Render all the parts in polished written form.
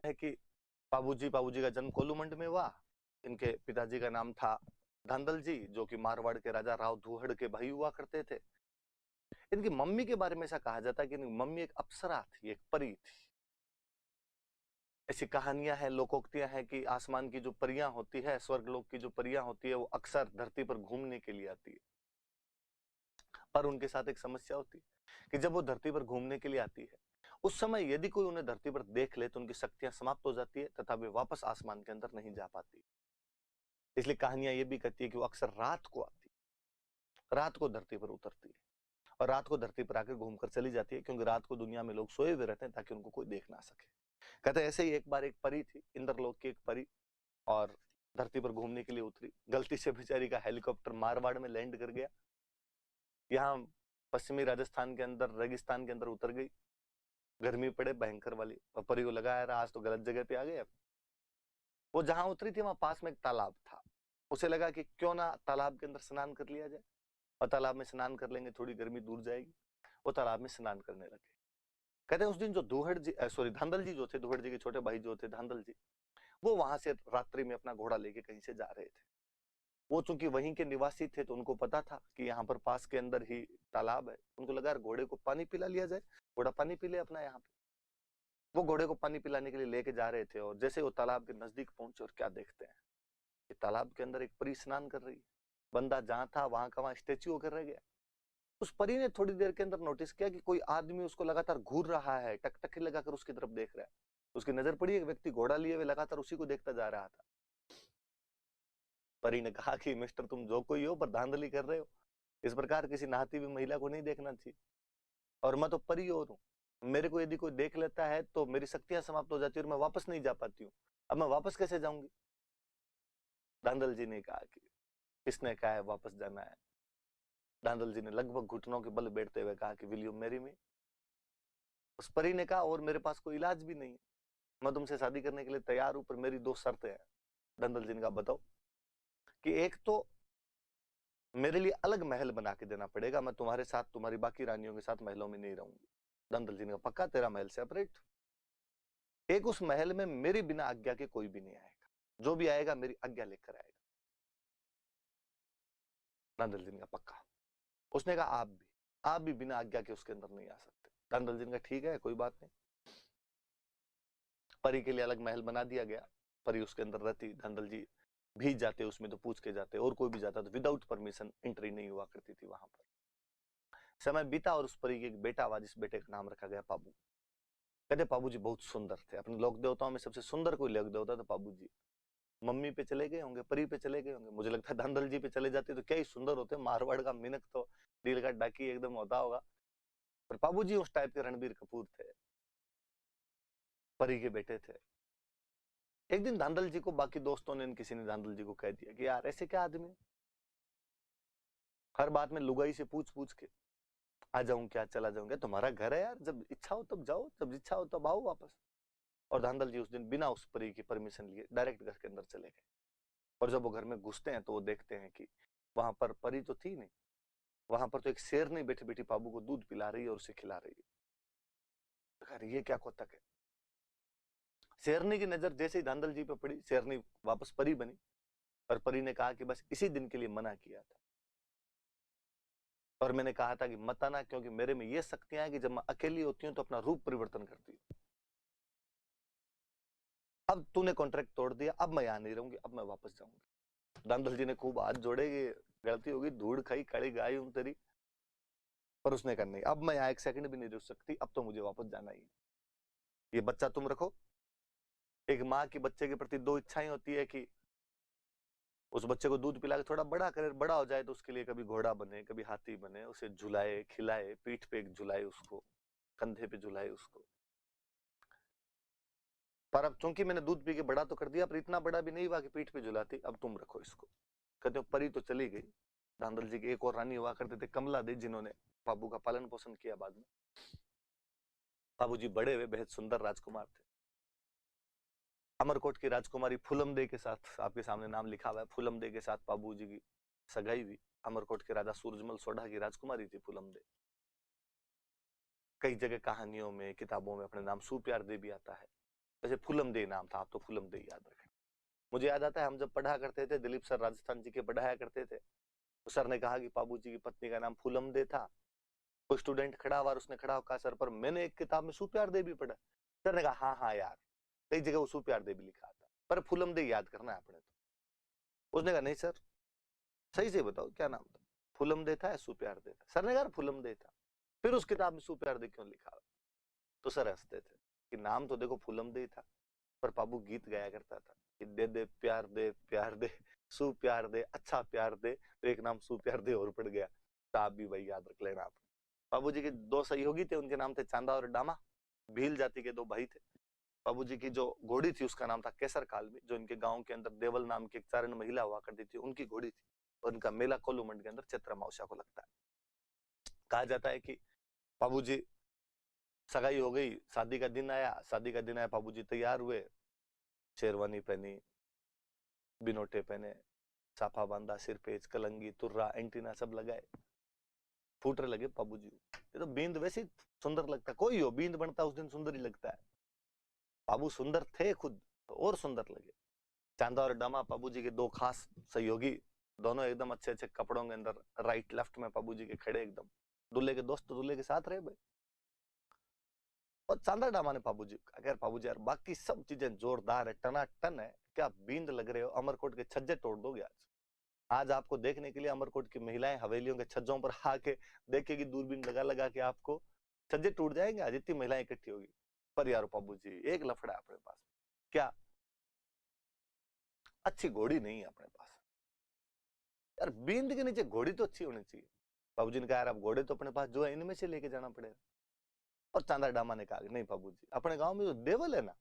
है कि बाबूजी का जन्म कोलूमंड में हुआ। इनके पिताजी का नाम था धांधल जी, जो कि मारवाड़ के राजा राव धूहड़ के भाई हुआ करते थे। इनकी मम्मी के बारे में ऐसा कहा जाता है कि इनकी मम्मी एक अप्सरा थी, एक परी थी। ऐसी कहानियां हैं, लोकोक्तियां हैं कि आसमान की जो परियां होती है, स्वर्गलोक की जो परियां होती है, वो अक्सर धरती पर घूमने के लिए आती है। पर उनके साथ एक समस्या होती है कि जब वो धरती पर घूमने के लिए आती है, उस समय यदि कोई उन्हें धरती पर देख ले तो उनकी शक्तियां समाप्त हो जाती है तथा वे वापस आसमान के अंदर नहीं जा पाती। इसलिए कहानियां ये भी कहती है कि वो अक्सर रात को आती है, रात को धरती पर उतरती है और रात को धरती पर आकर घूमकर चली जाती है, क्योंकि रात को दुनिया में लोग सोए हुए रहते हैं ताकि उनको कोई देख ना सके। कहते हैं ऐसे ही एक बार एक परी थी, इंद्रलोक की एक परी, और धरती पर घूमने के लिए उतरी। गलती से बेचारी का हेलीकॉप्टर मारवाड़ में लैंड कर गया। यहाँ पश्चिमी राजस्थान के अंदर रेगिस्तान के अंदर उतर गई। गर्मी पड़े भयंकर वाली, और परी को लगा यार आज तो गलत जगह पे आ गए। वो जहां उतरी थी वहां पास में एक तालाब था। उसे लगा कि क्यों ना तालाब के अंदर स्नान कर लिया जाए, और तालाब में स्नान कर लेंगे, थोड़ी गर्मी दूर जाएगी। वो तालाब में स्नान करने लगे। कहते हैं उस दिन जो धूहड़ जी सॉरी धांधल जी जो थे, धूहड़ जी के छोटे भाई जो थे धांधल जी, वो वहां से रात्रि में अपना घोड़ा लेके कहीं से जा रहे थे। वो चूंकि वहीं के निवासी थे तो उनको पता था कि यहाँ पर पास के अंदर ही तालाब है। उनको लगा यार घोड़े को पानी पिला लिया जाए, घोड़ा पानी पी ले अपना यहाँ पे। वो घोड़े को पानी पिलाने के लिए लेके जा रहे थे, और जैसे वो तालाब के नजदीक पहुंचे और क्या देखते हैं कि तालाब के अंदर एक परी स्नान कर रही है। बंदा जहां था वहां का वहां स्टेच्यू होकर रह गया। उस परी ने थोड़ी देर के अंदर नोटिस किया कि कोई आदमी उसको लगातार घूर रहा है, टकटकी लगाकर उसकी तरफ देख रहा है। उसकी नजर पड़ी, एक व्यक्ति घोड़ा लिए हुए लगातार उसी को देखता जा रहा था। परी ने कहा कि मिस्टर तुम जो कोई हो पर धांधली कर रहे हो, इस प्रकार किसी नहाती हुई महिला को नहीं देखना चाहिए, और मैं तो परी और हूँ। मेरे को यदि कोई देख लेता है तो मेरी शक्तियां समाप्त हो जाती है और मैं वापस नहीं जा पाती हूँ। अब मैं वापस कैसे जाऊंगी? धांधल जी ने कहा कि किसने कहा है वापस जाना है? धांधल जी ने लगभग घुटनों के बल बैठते हुए कहा कि विल यू मैरी मी? उस परी ने कहा और मेरे पास कोई इलाज भी नहीं है, मैं तुमसे शादी करने के लिए तैयार हूं, पर मेरी दो शर्तें हैं। धांधल जी ने कहा बताओ। कि एक तो मेरे लिए अलग महल बना के देना पड़ेगा, मैं तुम्हारे साथ तुम्हारी बाकी रानियों के साथ महलों में नहीं रहूंगी। धांधल जी ने कहा पक्का, तेरा महल सेपरेट। एक उस महल में मेरी बिना आज्ञा के कोई भी नहीं आएगा, जो भी आएगा मेरी आज्ञा लेकर आएगा। धांधल जी ने कहा पक्का। उसने कहा आप भी बिना आज्ञा के उसके अंदर नहीं आ सकते। धांधल जी ने कहा ठीक है कोई बात नहीं। परी के लिए अलग महल बना दिया गया। परी उसके अंदर रहती, धांधल जी भी जाते उसमें तो पूछ के जाते, और कोई भी जाता तो विदाउट परमिशन एंट्री नहीं हुआ करती थी वहां पर। समय बीता और उस परी के एक बेटा हुआ, जिस बेटे का नाम रखा गया पाबू। कहते पाबू जी बहुत सुंदर थे, अपने लोक देवताओं में सबसे सुंदर कोई लोक देवता था पाबू जी। मम्मी पे चले गए होंगे, परी पे चले गए होंगे, मुझे लगता है धांधल जी पे चले जाते तो क्या ही सुंदर होते। मारवाड़ का मिनक तो दिल का डाकी एकदम होता होगा। पर पाबू जी उस टाइप के रणबीर कपूर थे, परी के बेटे थे। एक दिन धांधल जी को बाकी दोस्तों ने किसी ने धांधल जी को कह दिया कि यार ऐसे क्या आदमी, हर बात में लुगाई से पूछ पूछ के आ जाऊं क्या चला जाऊंगा, तुम्हारा घर है यार, जब इच्छा हो तब जाओ, जब इच्छा हो तब आओ वापस। और धांधल जी उस दिन बिना उस परी की परमिशन लिए डायरेक्ट घर के अंदर चले गए। और जब वो घर में घुसते हैं तो वो देखते हैं कि वहां पर परी तो थी नहीं, वहां पर तो एक शेरनी बैठी बैठी पाबू को दूध पिला रही है और उसे खिला रही है। अरे ये क्या कोतक है। शेरनी की नजर जैसे ही धांधल जी पे पड़ी, शेरनी वापस परी बनी, और परी ने कहा कि बस इसी दिन के लिए मना किया था, और मैंने कहा था कि मत आना, क्योंकि मेरे में ये शक्तियां हैं कि जब मैं अकेली होती हूँ तो अपना रूप परिवर्तन करती हूँ। अब तूने कॉन्ट्रैक्ट तोड़ दिया, अब मैं यहाँ नहीं रहूंगी, अब मैं वापस जाऊंगी। धांधल जी ने खूब हाथ जोड़े कि गलती होगी, धूड़ खाई काली गाय हूं तेरी। पर उसने कहा नहीं, अब मैं यहाँ एक सेकंड भी नहीं रुक सकती, अब तो मुझे वापस जाना ही है। ये बच्चा तुम रखो। एक माँ की बच्चे के प्रति दो इच्छाएं होती है कि उस बच्चे को दूध पिला के थोड़ा बड़ा करे, बड़ा हो जाए तो उसके लिए कभी घोड़ा बने, कभी हाथी बने, उसे झुलाए खिलाए, पीठ पे एक झुलाए उसको, कंधे पे झुलाए उसको। पर अब चूंकि मैंने दूध पी के बड़ा तो कर दिया, पर इतना बड़ा भी नहीं हुआ कि पीठ पे झुलाती, अब तुम रखो इसको। कहते हो परी तो चली गई। धांधल जी के एक और रानी हुआ करते थे कमला दी, जिन्होंने बाबू का पालन पोषण किया बाद में। बाबू जी बड़े हुए बेहद सुंदर राजकुमार थे। अमरकोट की राजकुमारी फूलम दे के साथ, आपके सामने नाम लिखा हुआ है, फूलम दे के साथ बाबू जी की सगाई हुई। अमरकोट के राजा सूरजमल सोढ़ा की राजकुमारी थी फूलम दे। कई जगह कहानियों में किताबों में अपने नाम सुप्यार दे भी आता है। वैसे फूलम दे नाम था, आप तो फूलम दे याद रखें। मुझे याद आता है हम जब पढ़ा करते थे, दिलीप सर राजस्थान जी के पढ़ाया करते थे, तो सर ने कहा कि बाबू जी की पत्नी का नाम फूलम दे था। कोई स्टूडेंट खड़ा हुआ, उसने खड़ा होकर कहा सर पर मैंने एक किताब में सुप्यार दे भी पढ़ा। सर ने कहा हाँ हाँ यार, कई जगह वो सुप्यार दे भी लिखा था, पर फूलम दे याद करना है अपने। तो उसने कहा नहीं सर, सही से बताओ क्या नाम था, फूलम दे था या सुप्यार दे था? सर ने कहा फूलम दे था। फिर उस किताब में सुप्यार दे क्यों लिखा? तो सर हंसते थे कि नाम तो देखो फूलम दे था, पर बाबू गीत गाया करता था कि दे दे प्यार दे सु प्यार दे, अच्छा प्यार दे, तो एक नाम सु प्यार दे और पड़ गया। तो आप भी भाई याद रख लेना। आप बाबू जी के दो सहयोगी थे, उनके नाम थे चांदा और डामा, भील जाति के दो भाई थे। बाबू जी की जो घोड़ी थी उसका नाम था केसर कालमी, जो इनके गांव के अंदर देवल नाम की एक चारण महिला हुआ करती थी, उनकी घोड़ी थी। और इनका मेला कोलूमंड के अंदर चैत्र अमावस्या को लगता है। कहा जाता है कि बाबू जी सगाई हो गई, शादी का दिन आया, शादी का दिन आया, बाबू जी तैयार हुए, शेरवानी पहनी, बिनोटे पहने, साफा बांधा, सिर पे कलंगी, तुर्रा, एंटीना सब लगाए, फूटने लगे बाबू जी। ये तो बींद वैसे सुंदर लगता है, कोई हो बींद बनता उस दिन सुंदर ही लगता है। बाबू सुंदर थे खुद, तो और सुंदर लगे। चांदा और डामा बाबू जी के दो खास सहयोगी, दोनों एकदम अच्छे अच्छे कपड़ों के अंदर राइट लेफ्ट में बाबू जी के खड़े एकदम। दूल्हे के दोस्त तो दूल्हे के साथ रहे भाई। और चांदा डामा ने बाबू जी अगर बाबू जी यार बाकी सब चीजें जोरदार है, टनाटन है, क्या बींद लग रहे हो, अमरकोट के छज्जे तोड़ दोगे आज। आज आपको देखने के लिए अमरकोट की महिलाएं हवेलियों के छज्जों पर आके देखेगी, दूरबीन लगा लगा के, आपको छज्जे टूट जाएंगे आज, इतनी महिलाएं इकट्ठी होगी। पर यार बाबू जी एक लफड़ा है अपने पास, क्या अच्छी घोड़ी नहीं है अपने पास। यार बींद के नीचे घोड़ी तो अच्छी होनी चाहिए। बाबूजी ने कहा यार अब घोड़े तो अपने पास जो है इनमें से लेके जाना पड़ेगा। और चांदा डामा ने कहा नहीं बाबूजी, अपने गांव में जो देवल है ना,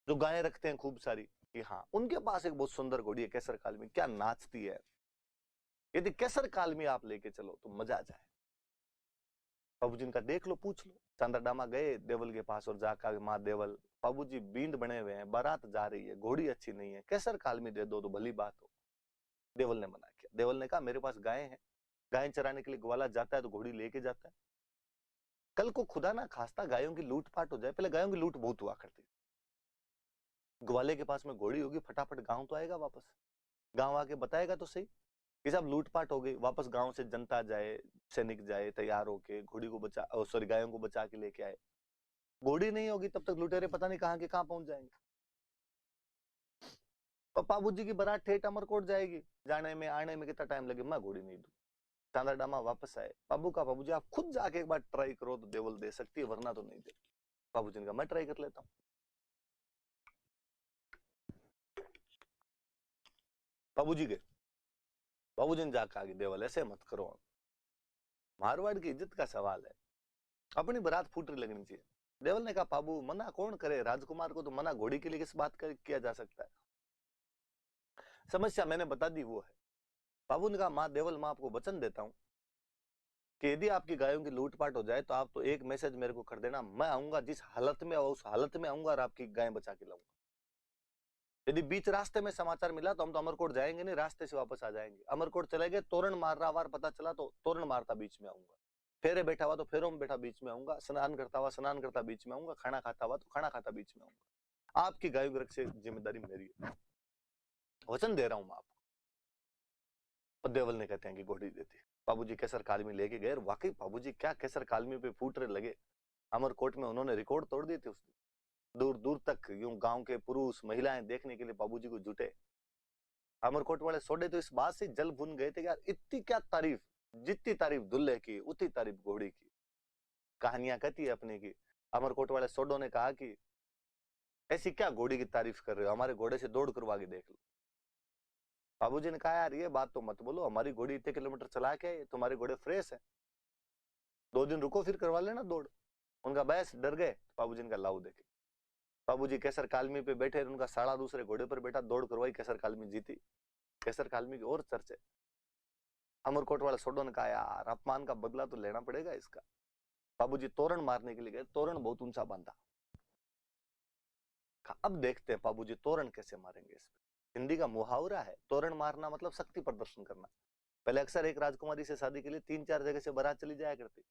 जो गायें रखते हैं खूब सारी, कि हाँ उनके पास एक बहुत सुंदर घोड़ी है केसर कालमी, क्या नाचती है, यदि केसर कालमी आप लेके चलो तो मजा आ जाए। बाबूजी ने कहा देख लो पूछ लो। चांदा डामा गए देवल के पास और जाकर माँ देवल, बाबूजी बींद बने हुए हैं, बारात जा रही है, घोड़ी अच्छी नहीं है, केसर कालमी दे दो तो भली बात हो। देवल ने मना किया। देवल ने कहा मेरे पास गायें हैं, गायें चराने के लिए ग्वाला जाता है तो घोड़ी लेके जाता है, कल को खुदा ना खास्ता गायों की लूटपाट हो जाए, पहले गायों की लूट बहुत हुआ करती, ग्वाले के पास में घोड़ी होगी फटाफट गांव तो आएगा वापस, गांव आके बताएगा तो सही कि साहब लूटपाट हो गई, वापस गांव से जनता जाए, सैनिक जाए तैयार होके घोड़ी को बचा, सॉरी गायों को बचा के लेके आए। घोड़ी नहीं होगी तब तक लुटेरे पता नहीं कहां के कहां पहुंच जाएंगे। और बाबू जी की बारात ठेठ अमरकोट जाएगी, जाने में आने में कितना टाइम लगे, मैं घोड़ी नहीं दूं। चांदा डामा वापस आए, बाबू का बाबू जी आप खुद जाके एक बार ट्राई करो तो देवल दे सकती है, वरना तो नहीं दे। बाबू जी ने कहा मैं ट्राई कर लेता हूँ। बाबू जी गए, बाबू जी ने जाकर आगे देवल ऐसे मत करो, मारवाड़ की इज्जत का सवाल है, अपनी बारात फूटरी लगनी चाहिए। देवल ने कहा बाबू मना कौन करे, राजकुमार को तो मना घोड़ी के लिए किस बात कर किया जा सकता है, समस्या मैंने बता दी वो है। बाबू ने कहा माँ देवल मैं आपको वचन देता हूँ कि यदि आपकी गायों की लूटपाट हो जाए तो आप तो एक मैसेज मेरे को कर देना, मैं आऊंगा जिस हालत में उस हालत में आऊंगा और आपकी गायें बचा के लाऊंगा। यदि बीच रास्ते में समाचार मिला तो हम तो अमरकोट जाएंगे नहीं, रास्ते से वापस आ जाएंगे। अमरकोट चले गए, तोरण मार रहा वार पता चला तो तोरण मारता बीच में आऊंगा, फेरे बैठा हुआ तो फेरों में बैठा बीच में आऊंगा, स्नान करता हुआ स्नान करता बीच में आऊंगा, खाना खाता हुआ तो खाना खाता बीच में आऊंगा। आपकी गायों की रक्षा जिम्मेदारी मेरी है, वचन दे रहा हूं मैं आपको। और देवल ने कहते हैं कि घोड़ी देती। बाबूजी केसर कालमी लेके गए, वाकई बाबूजी क्या केसर कालमी पे फूटने लगे। अमरकोट में उन्होंने रिकॉर्ड तोड़ दिए थे उस दिन, दूर दूर तक यूं गांव के पुरुष महिलाएं देखने के लिए बाबूजी को जुटे। अमरकोट वाले सोडे तो इस बात से जल भुन गए थे कि यार इतनी क्या तारीफ, जितनी तारीफ दुल्हे की उतनी तारीफ घोड़ी की। कहानियां कहती है अपने की, अमरकोट वाले सोडो ने कहा कि ऐसी क्या घोड़ी की तारीफ कर रहे हो, हमारे घोड़े से दौड़ करवा के देख लो। बाबूजी ने कहा यार ये बात तो मत बोलो, हमारी घोड़ी इतने किलोमीटर चला के तुम्हारे घोड़े फ्रेश है, 2 दिन रुको फिर करवा लेना दौड़। उनका बस डर गए। बाबूजी ने कहा लाओ देखे। बाबूजी केसर कालमी पे बैठे, उनका साड़ा दूसरे घोड़े पर बैठा, दौड़ करवाई, केसर कालमी जीती। केसर कालमी की और चर्चे। अमरकोट वाला सोडो ने कहा यार अपमान का बदला तो लेना पड़ेगा इसका। बाबूजी तोरण मारने के लिए गए, तोरण बहुत ऊंचा बांधा। अब देखते हैं बाबूजी तोरण कैसे मारेंगे। इसमें हिंदी का मुहावरा है, तोरण मारना मतलब शक्ति प्रदर्शन करना। पहले अक्सर एक राजकुमारी से शादी के लिए 3-4 जगह से बारात चली जाया करती,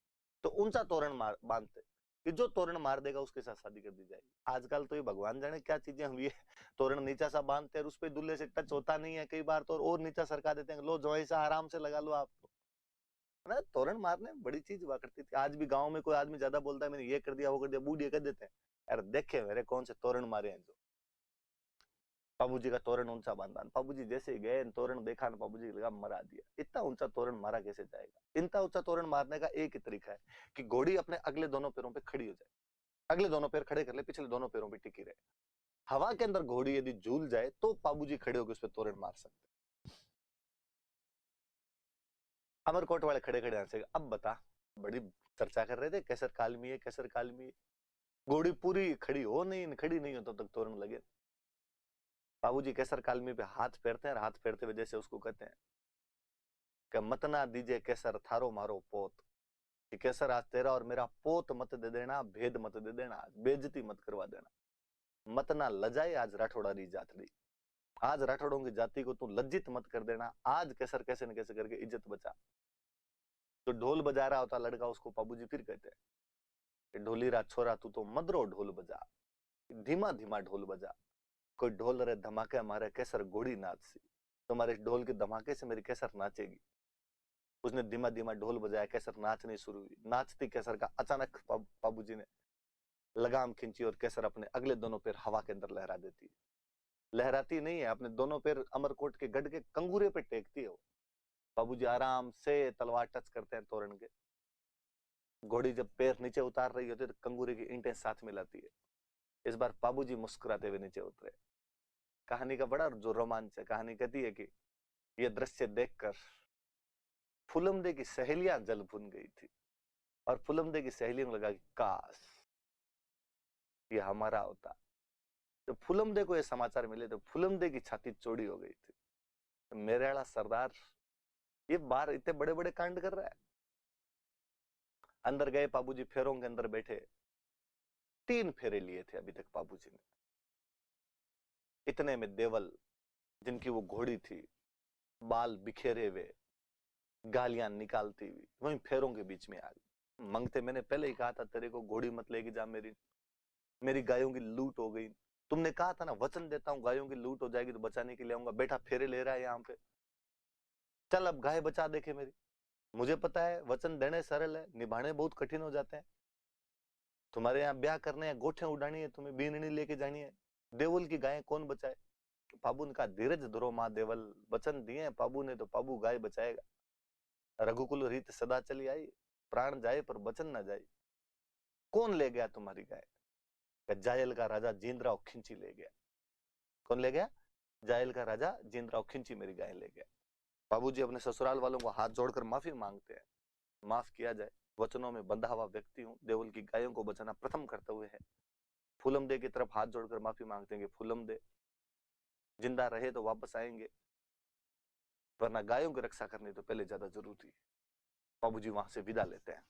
तो ऊंचा तोरण बांधते कि जो तोरण मार देगा उसके साथ शादी कर दी जाएगी। आजकल तो ये भगवान जाने क्या चीजें हुई है, तोरण नीचा सा बांधते हैं, उस पे दूल्हे से टच होता नहीं है, कई बार तो और नीचा सरका देते हैं, लो जो ऐसा आराम से लगा लो आप। तो ना तोरण मारने में बड़ी चीज हुआ करती थी। आज भी गांव में कोई आदमी ज्यादा बोलता है मैंने ये कर दिया वो कर दिया, बूढ़े कर देते हैं, यार देखे मेरे कौन से तोरण मारे हैं। जो बाबूजी का तोरण ऊंचा बांधा, बाबूजी जैसे ही गए तोरण देखा ना, बाबूजी लगा मरा दिया, इतना ऊंचा तोरण मारा कैसे जाएगा। इतना ऊंचा तोरण मारने का एक ही तरीका है कि घोड़ी अपने अगले दोनों पैरों पे खड़ी हो जाए, अगले दोनों पैर खड़े कर ले, पिछले दोनों पैरों पे टिकी रहे, हवा के अंदर घोड़ी यदि झूल जाए तो बाबूजी खड़े होकर उस पर तोरण मार सकते। अमरकोट वाले खड़े खड़े हंसेगा, अब बता, बड़ी चर्चा कर रहे थे कैसर कालमी है कैसर कालमी है, घोड़ी पूरी खड़ी हो नहीं, खड़ी नहीं हो तब तक तोरण लगे। बाबूजी केसर कालमी पे हाथ फेरते हैं, और हाथ फेरते हुए जैसे उसको कहते हैं कि मत ना दीजिए केसर थारो मारो पोत, कि केसर आज तेरा और मेरा पोत मत दे देना, भेद मत दे देना, बेइज्जती मत करवा देना, मत ना लजाए आज राठौड़ा री जातड़ी, आज राठौड़ों की जाति को तू लज्जित मत कर देना, आज केसर कैसे न कैसे करके इज्जत बचा। तो ढोल बजा रहा होता लड़का, उसको बाबूजी फिर कहते हैं कि ढोली रा छोरा तू तो मदरो ढोल बजा, धीमा धीमा ढोल बजा, कोई ढोल रे धमाके मारे केसर घोड़ी नाच सी, तुम्हारे ढोल के धमाके से मेरी केसर नाचेगी। उसने धीमा धीमा ढोल बजाया, केसर नाचनी शुरू हुई, नाचती केसर का अचानक बाबूजी ने लगाम खींची और केसर अपने अगले दोनों पैर हवा के अंदर लहरा देती है। लहराती नहीं है, अपने दोनों पैर अमरकोट के गढ़ के कंगूरे पे टेकती है वो। बाबूजी आराम से तलवार टच करते हैं तोरण के, घोड़ी जब पैर नीचे उतार रही होती है तो कंगूरे की ईंटें साथ मिलाती है। इस बार बाबूजी मुस्कुराते हुए नीचे उतरे। कहानी का बड़ा जो रोमांच है, कहानी कहती है कि यह दृश्य देखकर फुलमदे की सहेलियां जल भुन गई थी, और फुलमदे की सहेलियों को लगा कि काश ये हमारा होता। जब फुलमदे को ये समाचार मिले तो फुलमदे की छाती चौड़ी हो गई थी, तो मेरे वाला सरदार ये बाहर इतने बड़े बड़े कांड कर रहा है। अंदर गए बाबूजी, फेरों के अंदर बैठे, 3 फेरे लिए थे अभी तक बाबूजी ने। इतने में देवल जिनकी वो घोड़ी थी, बाल बिखेरे हुए, गालियां निकालती हुई वहीं फेरों के बीच में आ गई। मंगते मैंने पहले ही कहा था तेरे को घोड़ी मत लेके जा, मेरी गायों की लूट हो गई। तुमने कहा था ना वचन देता हूँ गायों की लूट हो जाएगी तो बचाने के लिए आऊंगा, बेटा फेरे ले रहा है यहाँ पे, चल अब गाय बचा देखे मेरी। मुझे पता है वचन देने सरल है, निभाने बहुत कठिन हो जाते हैं। तुम्हारे यहाँ ब्याह करने हैं, गोठे उड़ानी है, तुम्हें बीननी लेके जानी है, देवल की गायें कौन बचाए। पाबू ने कहा धीरज धरो माँ देवल, वचन दिए पाबू ने तो पाबू गाय बचाएगा। रघुकुल रीत सदा चली आई, प्राण जाए पर वचन ना जाए। कौन ले गया तुम्हारी गाय? जायल का राजा जींद्राव खिंची ले गया। कौन ले गया? जायल का राजा जींद्राव खिंची मेरी गाय ले गया। बाबूजी अपने ससुराल वालों को हाथ जोड़कर माफी मांगते हैं, माफ किया जाए, वचनों में बंधा हुआ व्यक्ति हूं, देवल की गायों को बचाना प्रथम कर्तव्य है। फूलमदे की तरफ हाथ जोड़कर माफी मांगते हैं कि फूलमदे जिंदा रहे तो वापस आएंगे, वरना गायों की रक्षा करनी तो पहले ज्यादा जरूरी है। बाबूजी वहां से विदा लेते हैं।